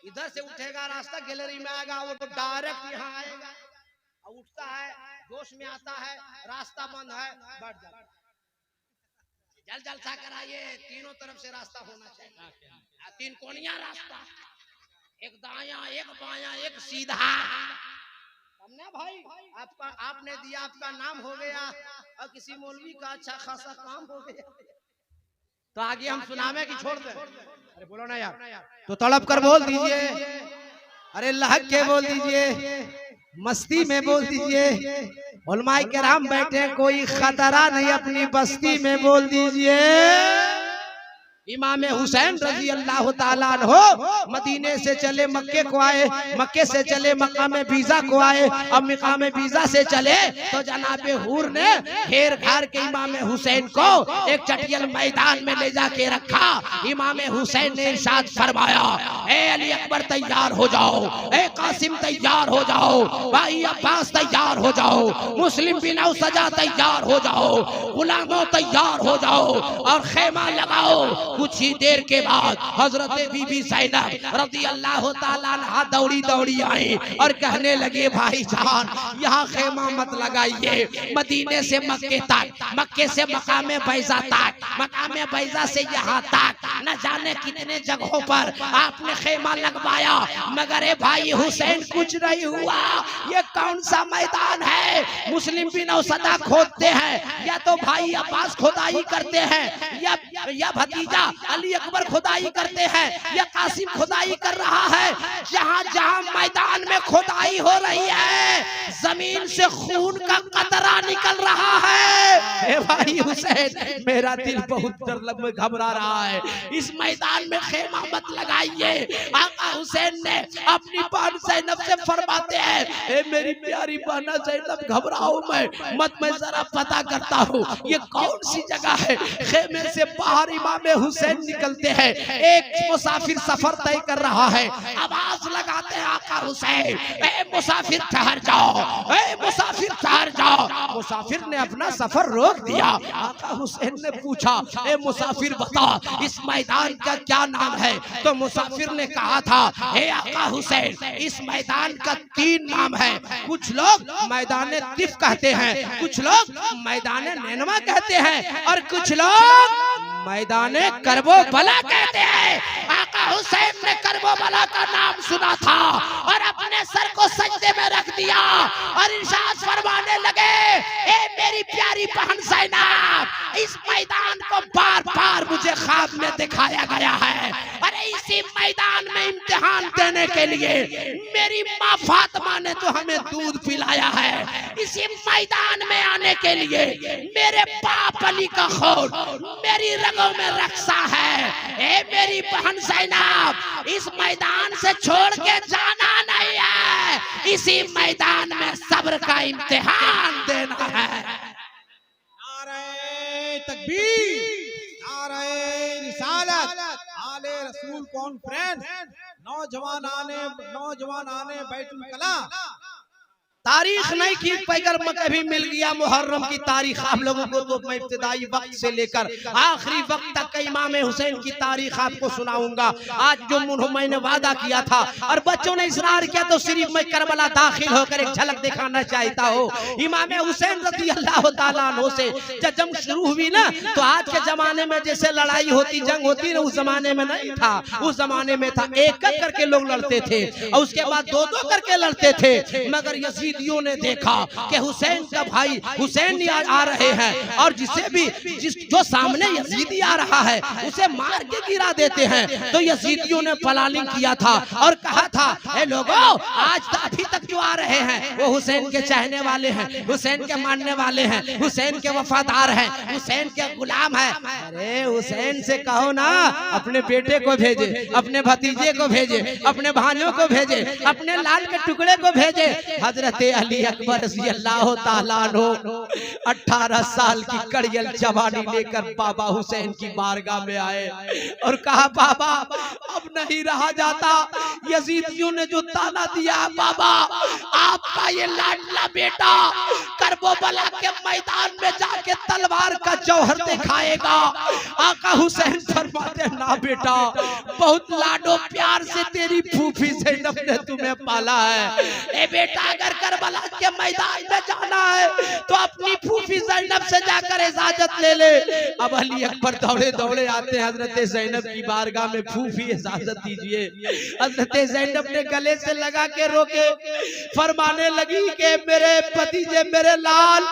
इधर से उठेगा रास्ता गैलरी में आएगा, वो तो डायरेक्ट यहाँ आएगा। उठता है, जोश में आता है, रास्ता बंद है, बैठ जाता है। जलसा कराइए, तीनों तरफ से रास्ता होना चाहिए। 3 कोनिया रास्ता, एक दाया, एक बाया, एक सीधा। हमने भाई आपने दिया, आपका नाम हो गया, और किसी मौलवी का अच्छा खासा काम हो गया, तो आगे हम सुनावे कि छोड़ दे? अरे बोलो ना यार, तो तड़प कर बोल दीजिए। अरे लहक के बोल दीजिए, मस्ती में बोल दीजिए। उलमाए किराम बैठे, कोई खतरा नहीं, अपनी बस्ती में बोल दीजिए। इमाम हुसैन रजी अल्लाह ताला अन्हो मदीने से चले मक्के को आए, मक्के से चले मकामे बीजा को आए। अब मकामे बीजा से चले तो जनाबे हूर ने घेर घार के इमाम हुसैन को एक चटियल मैदान में ले जाके रखा। इमाम हुसैन ने इरशाद फरमाया, ए अली अकबर तैयार हो जाओ, ए कासिम तैयार हो जाओ, भाई अब्बास तैयार हो जाओ, मुस्लिम बिन सजा तैयार हो जाओ, गुलामों तैयार हो जाओ और खेमा लगाओ। कुछ ही देर के बाद हजरत बीबी ज़ैनब रज़ी अल्लाह ताला अन्हा दौड़ी दौड़ी आई और कहने लगे, भाईजान यहाँ खेमा मत लगाइए, मदीने से मक्के तक, मक्के से मकामे बैजा तक, मकामे बैजा से यहाँ तक न जाने कितने जगहों पर आपने खेमा लगवाया, मगर ए भाई हुसैन कुछ नहीं हुआ। ये कौन सा मैदान है? मुस्लिम बिन सदा खोदते हैं, या तो भाई अब्बास खुदाई करते हैं, या भतीजा अली अकबर खुदाई करते हैं, या कासिम खुदाई कर रहा है। जहाँ जहाँ मैदान में खुदाई हो रही है, जमीन से खून का कतरा निकल रहा है। ए भाई हुसैन, मेरा दिल बहुत डर घबरा रहा है, इस मैदान में खेमा मत लगाइए। आका हुसैन ने अपनी बहन ज़ैनब से फरमाते हैं, ए मेरी प्यारी बहन ज़ैनब घबराओ मत, मैं जरा पता करता हूँ ये कौन सी जगह है। खेमे से बाहर इमाम हुसैन निकलते हैं, एक मुसाफिर सफर तय कर रहा है, आवाज लगाते हैं आका हुसैन, ए मुसाफिर ठहर जाओ, ए मुसाफिर ठहर जाओ। मुसाफिर ने अपना सफर रोक दिया। आका हुसैन ने पूछा, ए मुसाफिर बता इस मैदान का क्या नाम है? तो मुसाफिर ने कहा था, हे आका हुसैन, इस मैदान का 3 नाम है। कुछ लोग मैदान तिफ कहते हैं, कुछ लोग मैदान नैनवा कहते हैं, और कुछ लोग मैदान करबो बला कहते हैं। आका हुसैन ने करबो बला का नाम सुना था और अपने सर को सजदे में रख दिया और इरशाद फरमाने लगे, ए मेरी प्यारी बहन ज़ैनब, इस मैदान को बार बार मुझे ख्वाब में दिखाया गया है। अरे इसी मैदान में इम्तिहान देने के लिए मेरी माँ फातिमा ने तो हमें दूध पिलाया है। इसी मैदान में आने के लिए मेरे बाप अली का खून मेरी रगों में रक्षा है। ए मेरी बहन ज़ैनब, इस मैदान से छोड़ के जाना नहीं है, इसी मैदान में सब्र का इम्तिहान देना है। नारे तकबीर, नारे रिसालत, आले रसूल कॉन्फ्रेंस, नौजवान आने बैतुल कला। तारीख नहीं की पैगर में कभी मिल गया मुहर्रम की तारीख आप लोगों को, तो मैं इब्तिदाई वक्त से लेकर आखिरी वक्त तक इमाम हुसैन की तारीख आपको सुनाऊंगा। आज जो मैंने वादा किया था और बच्चों ने इसरार किया, तो सिर्फ मैं करबला दाखिल होकर एक झलक दिखाना चाहता हूँ। इमाम हुसैन रज़ी अल्लाह ताला अन्हु से जब जंग शुरू हुई ना, तो आज के जमाने में जैसे लड़ाई होती, जंग होती ना, उस जमाने में नहीं था। उस जमाने में था एक करके लोग लड़ते थे और उसके बाद 2-2 करके लड़ते थे। मगर यजीदियों ने देखा कि हुसैन का भाई हुसैन आ रहे हैं और जो सामने यजीदी आ रहा है उसे मार के गिरा देते हैं। तो यजीदियों ने प्लानिंग किया था और कहा था, ए लोगों, आज अभी तक जो आ रहे हैं वो हुसैन के चाहने वाले हैं, हुसैन के मानने वाले हैं, हुसैन के वफादार हैं, हुसैन के गुलाम हैं। अरे हुसैन से कहो ना अपने बेटे को भेजे, अपने भतीजे को भेजे, अपने भाइयों को भेजे, अपने लाल के टुकड़े को भेजे। हजरत अली अकबर रज़ी अल्लाह ताला अन्हु 18 साल की कड़ियल जवानी लेकर बाबा हुसैन की बारगाह में आए और कहा, बाबा अब नहीं रहा जाता। यजीदियों ने जो ताना दिया, बाबा आपका ये लाडला बेटा करबला के मैदान में जाके तलवार का जौहर दिखाएगा। आका हुसैन फरमाते, ना बेटा, बहुत लाडो प्यार से तेरी फूफी ज़ैनब ने तुम्हें पाला है। ए बेटा, अगर करबला के मैदान में जाना है तो अपनी फूफी ज़ैनब से जाकर इजाजत ले ले। अब अली अकबर दौड़े दौड़े आते हैं हजरत ज़ैनब की बारगाह में, फूफी इजाजत दीजिए। हजरत ज़ैनब ने गले से लगा के रोके, फरमाने लगी कि मेरे भतीजे, मेरे लाल,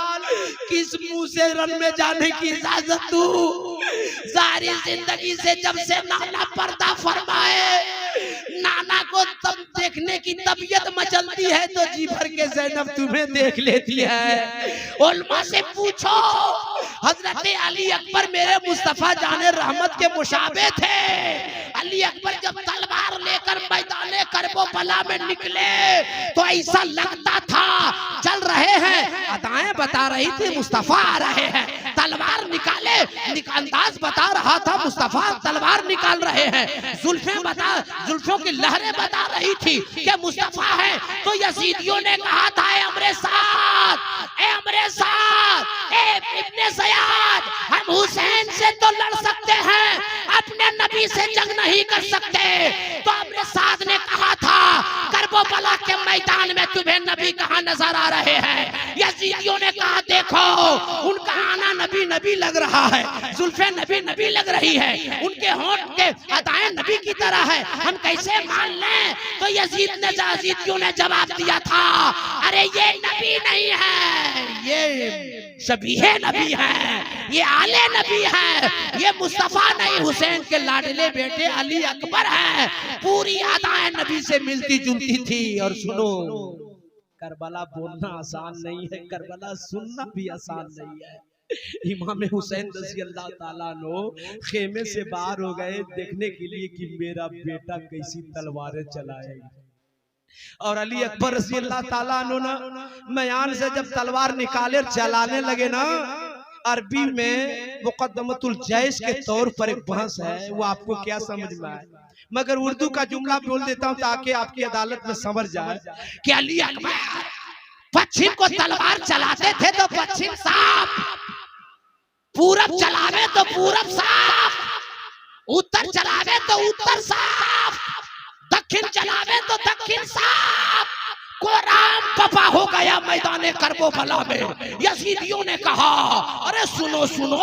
किस मुंह से रन में जाने की इजाजत दूं? सारी जिंदगी से जब से नाना पर्दा फरमाए, नाना को तब देखने की तबीयत मचलती है तो जी भर के ज़ैनब तुम्हें देख लेती है। उल्मा से पूछो, हजरत अली अकबर मेरे मुस्तफा जाने रहमत के मुशाबे थे। अली अकबर जब तलवार लेकर मैदान करबला में निकले तो ऐसा लगता था चल रहे हैं, अदाएं बता रही थी मुस्तफा आ रहे हैं। तलवार निकाले, अंदाज बता रहा था मुस्तफा तलवार निकाल रहे हैं। जुल्फों की लहरें बता रही थी कि मुस्तफा है। तो यजीदियों ने कहा था, ए हमरे साथ, ए इब्ने ज़ियाद, हम हुसैन से तो लड़ सकते हैं, अपने नबी से जंग नहीं कर सकते। तो हमरे साथ ने कहा था, करबला के मैदान में तुम्हें नबी कहाँ नजर आ रहे हैं? यजीदियों ने कहा, देखो उनका आना नबी नबी लग रहा है, जुल्फे नबी नबी लग रही है, उनके होंठ के अदाएं नबी की तरह है, हम कैसे मान लें? तो यजीदियों ने जवाब दिया था, अरे ये नबी नहीं है, ये शबीहे नबी है, ये आले नबी है, ये मुस्तफा नहीं हुसैन के लाडले बेटे अली अकबर है। पूरी अदाएं नबी से मिलती जुलती थी। और सुनो, करबला बोलना आसान नहीं है, करबला सुनना भी आसान नहीं है। इमाम हुसैन रज़ी अल्लाह ताला अन्हु खेमे से बाहर हो गए देखने के लिए कि मेरा बेटा कैसी तलवारें चलाएगा। और अली अकबर रज़ी अल्लाह ताला अन्हु ना मयान से जब तलवार निकाले चलाने लगे ना, अरबी में मुक़द्दमतुल जैश के तौर पर एक बहस है, वो आपको क्या समझ में आए, मगर उर्दू का जुमला बोल देता हूँ ताकि आपकी अदालत में समझ जाए कि अली अकबर पश्चिम को तलवार चलाते थे तो पश्चिम साफ, पूरब चलावे तो पूरब साफ, उत्तर चलावे तो उत्तर साफ, दक्षिण चलावे तो दक्षिण साफ। को राम पपा हो गया मैदाने करबला में। यजीदियों ने कहा अरे सुनो सुनो,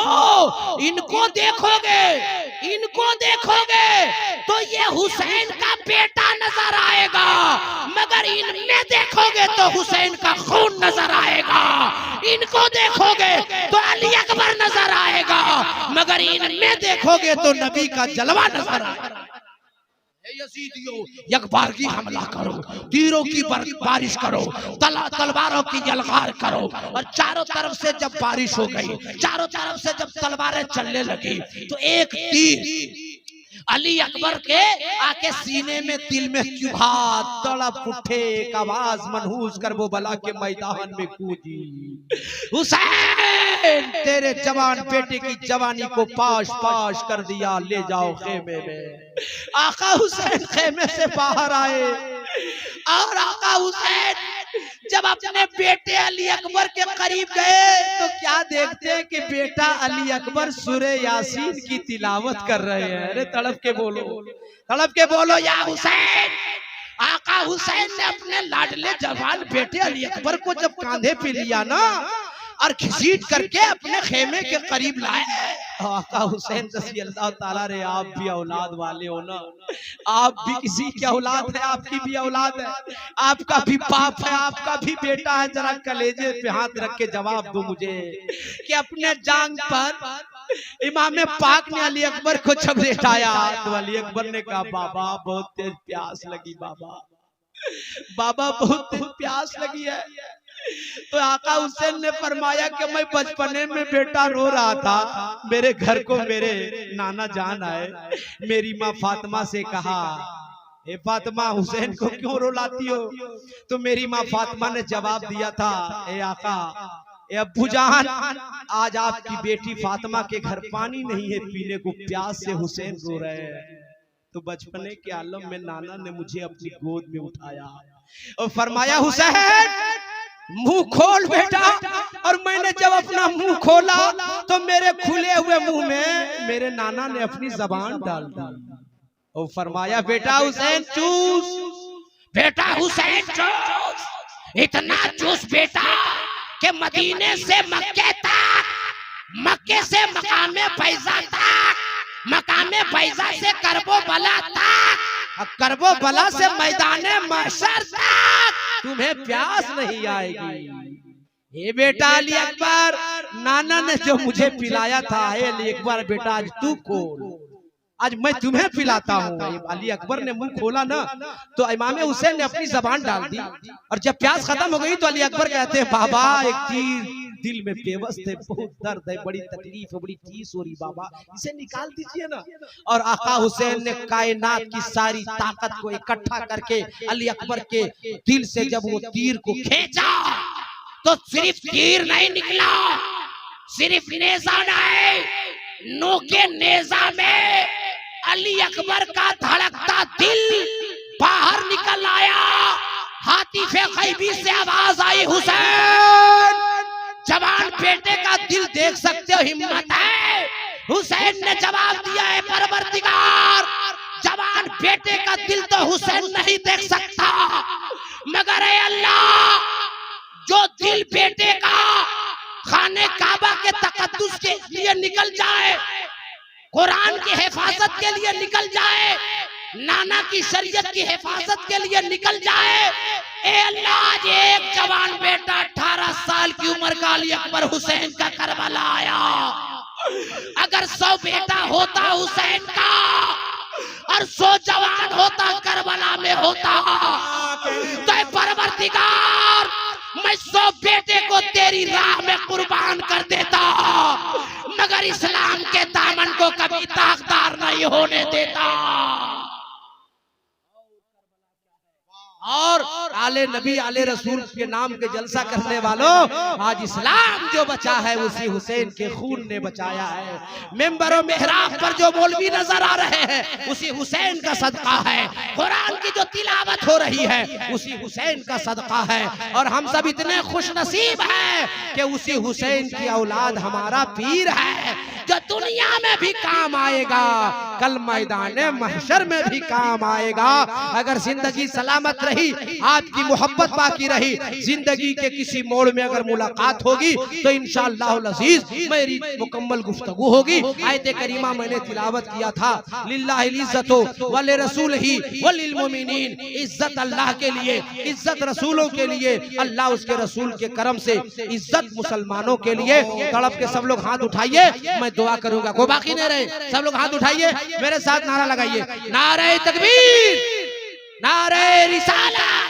इनको देखोगे, इनको देखोगे तो ये हुसैन का बेटा नजर आएगा, मगर इनमें देखोगे तो हुसैन का खून नजर आएगा। इनको देखोगे तो अली अकबर नजर आएगा, मगर इनमें देखोगे तो नबी का जलवा नजर आएगा। यजीदियों, यकबारगी हमला करो, तीरों की बारिश करो, तलवारों की यलगार करो। और चारों तरफ से जब बारिश हो गई, चारों तरफ से जब तलवारें चलने लगी, तो एक तीर अली अकबर के आके सीने में दिल में चुभा, तड़प उठे, एक आवाज मनहूस करबला के मैदान में कूदी, हुसैन तेरे जवान बेटे की जवानी को पाश पाश कर दिया, ले जाओ खेमे में। आका हुसैन खेमे से बाहर आए और आका हुसैन जब अपने बेटे अली अकबर के करीब गए तो क्या देखते हैं कि बेटा अली अकबर सूरे यासीन की तिलावत कर रहे हैं। अरे तड़प के बोलो, तड़प के बोलो या हुसैन। आका हुसैन ने अपने लाडले जवान बेटे अली अकबर को जब कांधे पे लिया ना और घसीट करके अपने खेमे के करीब लाए। आका हुसैन रज़ी अल्लाह ताला रे, आप भी औलाद वाले हो ना, आप भी किसी की औलाद है, आपकी भी औलाद है, आपका भी बाप है, आपका भी बेटा है। जरा कलेजे पे हाथ रख के जवाब दो मुझे कि अपने जांग पर इमाम पाक ने अली अकबर को जब लेटाया तो अली अकबर ने कहा बाबा बहुत तेज प्यास लगी, बाबा बाबा बहुत तेज प्यास लगी है। तो आका हुसैन ने फरमाया कि मैं बचपने में बेटा रो रहा था, मेरे घर को मेरे नाना जान आए, मेरी माँ फातिमा से कहा ए फातिमा हुसैन को क्यों रुलाती हो? तो मेरी माँ फातिमा ने जवाब दिया था ए आका, ए अब्बू जान, आज आपकी बेटी फातिमा के घर पानी नहीं है पीने को, प्यास से हुसैन रो रहे हैं। तो बचपने के आलम में नाना ने मुझे अपनी गोद में उठाया और फरमाया हुसैन मुंह खोल बेटा। और मैंने जब अपना मुंह खोला तो मेरे खुले हुए मुंह में मेरे नाना ने अपनी जबान डाल दी और फरमाया बेटा हुसैन चूस, बेटा हुसैन चूस, इतना चूस बेटा कि मदीने से मक्के तक, मक्के से मकामे फैजा तक, मकामे फैजा से करबो बला तक, करबो बला से मैदाने महशर तक तुम्हें प्यास नहीं आएगी। ये बेटा अली अकबर, नाना ने जो मुझे पिलाया था, अली अकबर बेटा आज तू खोल, आज मैं तुम्हें पिलाता हूँ। अली अकबर ने मुंह खोला ना तो इमाम हुसैन ने अपनी जबान डाल दी और जब प्यास खत्म हो गई तो अली अकबर कहते हैं बाबा एक तीर दिल में बेबस थे, बहुत दर्द है, बड़ी तकलीफ है, बड़ी चीज हो रही, बाबा इसे निकाल दीजिए ना। और आका हुसैन ने कायनात की सारी ताकत को इकट्ठा करके अली अकबर के दिल से जब वो तीर को खींचा तो सिर्फ तीर नहीं निकला, सिर्फ नेजा नहीं, नो के नेजा में अली अकबर का धड़कता दिल बाहर निकल आया। हातिफे गैबी से आवाज आई हुसैन। जवान बेटे का दिल देख सकते हो, हिम्मत है। हुसैन ने जवाब दिया है परवरदिगार, जवान बेटे का दिल तो हुसैन नहीं देख सकता, मगर है अल्लाह जो दिल बेटे का खाने काबा के तकद्दुस के लिए निकल जाए, कुरान की हिफाजत के लिए निकल जाए, नाना की शरीयत की हिफाजत के लिए निकल जाए, ए अल्लाह एक जवान बेटा 18 साल की उम्र का अली अकबर हुसैन का करबला आया। अगर 100 बेटा होता हुसैन का और 100 जवान होता करबला में होता तो परवरदिगार मैं 100 बेटे को तेरी राह में कुर्बान कर देता, मगर इस्लाम के दामन को कभी दागदार नहीं होने देता। और आले नबी आले रसूल के नाम के जलसा करने वालों, आज इस्लाम जो बचा है उसी हुसैन के खून ने बचाया है। मेंबरों मेहराब पर जो मौलवी नजर आ रहे हैं उसी हुसैन का सदका है। कुरान की जो तिलावत हो रही है उसी हुसैन का सदका है। और हम सब इतने खुश नसीब हैं कि उसी हुसैन की औलाद हमारा पीर है, जो दुनिया में भी काम आएगा, कल मैदान महशर में भी काम आएगा। अगर जिंदगी सलामत रही, आपकी मोहब्बत बाकी रही, जिंदगी के किसी मोड़ में अगर मुलाकात होगी तो इंशाअल्लाह अज़ीज मेरी मुकम्मल गुफ्तगू होगी। आयत करीमा मैंने तिलावत किया था, लिल्लाहिल इज्जतु वले रसूलिही वलिल मोमिनीन, इज्जत अल्लाह के लिए, इज्जत रसूलों के लिए, अल्लाह उसके रसूल के करम से इज्जत मुसलमानों के लिए। तड़प के सब लोग हाथ उठाइए, मैं दुआ करूंगा, कोई बाकी नहीं रहे। सब लोग हाथ उठाइए, मेरे साथ नारा लगाइए, नारे तकबीर, नारे रिसालत।